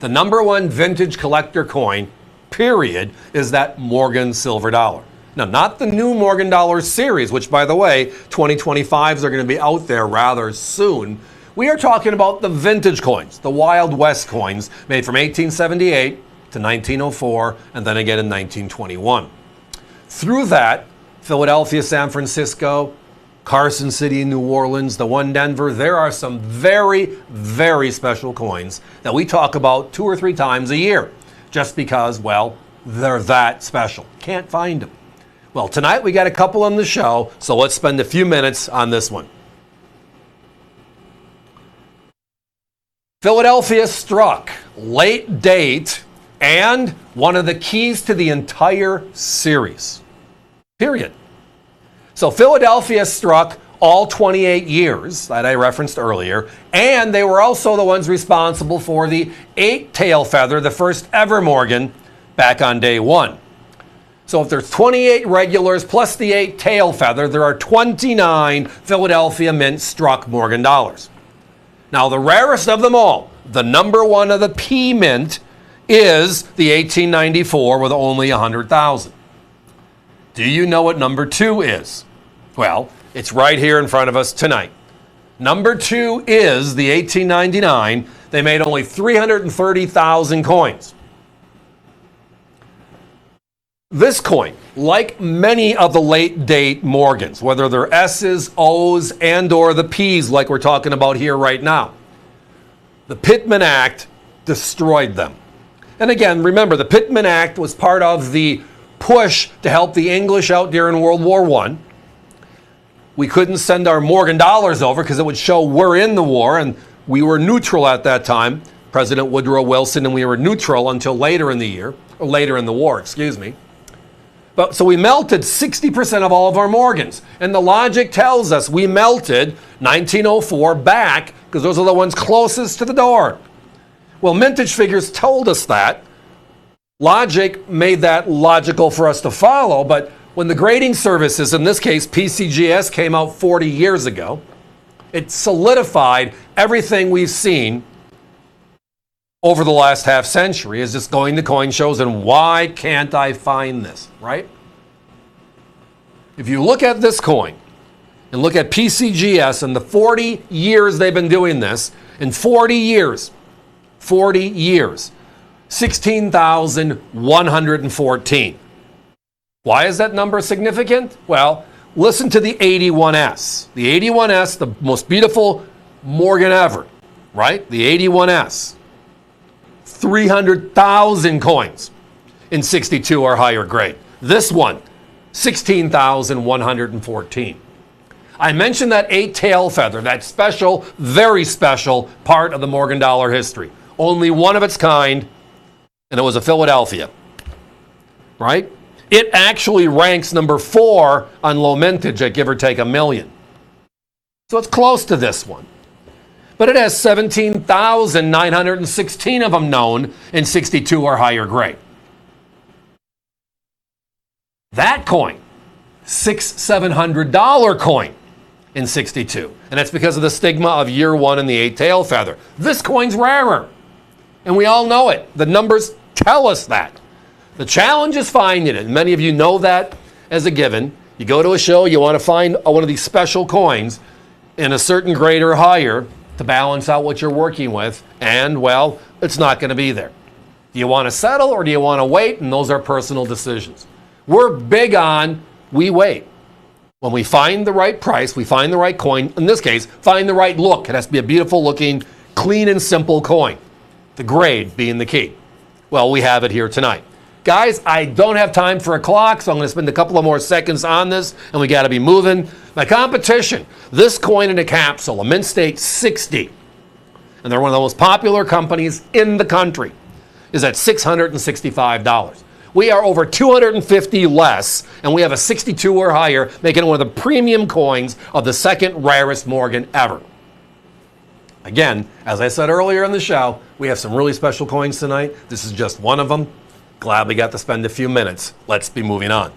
The number one vintage collector coin, period, is that Morgan silver dollar. Now, not the new Morgan dollar series, which, by the way, 2025s are going to be out there rather soon. We are talking about the vintage coins, the Wild West coins, made from 1878 to 1904, and then again in 1921. Through that, Philadelphia, San Francisco, Carson City, New Orleans, the one Denver, there are some very, very special coins that we talk about 2 or 3 times a year, just because, well, they're that special. Can't find them. Well, tonight we got a couple on the show, so let's spend a few minutes on this one. Philadelphia struck, late date, and one of the keys to the entire series. Period. So Philadelphia struck all 28 years that I referenced earlier, and they were also the ones responsible for the 8-tail feather, the first ever Morgan, back on day 1. So if there's 28 regulars plus the 8-tail feather, there are 29 Philadelphia mint struck Morgan dollars. Now the rarest of them all, the number one of the P mint, is the 1894 with only 100,000. Do you know what number 2 is? Well, it's right here in front of us tonight. Number 2 is the 1899. They made only 330,000 coins. This coin, like many of the late date Morgans, whether they're S's, O's, and or the P's like we're talking about here right now, the Pittman Act destroyed them. And again, remember, the Pittman Act was part of the push to help the English out during World War I. We couldn't send our Morgan dollars over because it would show we're in the war, and we were neutral at that time, President Woodrow Wilson, and we were neutral until later in the year, or later in the war, excuse me. But so we melted 60% of all of our Morgans, and the logic tells us we melted 1904 back because those are the ones closest to the door. Well, mintage figures told us that. Logic made that logical for us to follow, but when the grading services, in this case PCGS, came out 40 years ago, it solidified everything we've seen over the last half century, is just going to coin shows and why can't I find this, right? If you look at this coin and look at PCGS and the 40 years they've been doing this, in 40 years, 16,114. Why is that number significant? Well, listen to the 81S. The 81S, the most beautiful Morgan ever, right? The 81S. 300,000 coins in 62 or higher grade. This one, 16,114. I mentioned that 8-tail feather, that special, very special part of the Morgan dollar history. Only one of its kind, and it was a Philadelphia, right? It actually ranks number 4 on low mintage at give or take $1 million. So it's close to this one. But it has 17,916 of them known in 62 or higher grade. That coin, $600-700 coin in 62. And that's because of the stigma of year 1 and the 8-tail feather. This coin's rarer. And we all know it. The numbers tell us that. The challenge is finding it. Many of you know that as a given. You go to a show, you want to find one of these special coins in a certain grade or higher to balance out what you're working with, and, well, it's not going to be there. Do you want to settle or do you want to wait? And those are personal decisions. We're big on we wait. When we find the right price, we find the right coin. In this case, find the right look. It has to be a beautiful looking, clean and simple coin. The grade being the key. Well, we have it here tonight. Guys, I don't have time for a clock, so I'm going to spend a couple of more seconds on this, and we got to be moving. My competition, this coin in a capsule, a mint state 60, and they're one of the most popular companies in the country, is at $665. We are over 250 less, and we have a 62 or higher, making it one of the premium coins of the second rarest Morgan ever. Again, as I said earlier in the show, we have some really special coins tonight. This is just one of them. Glad we got to spend a few minutes. Let's be moving on.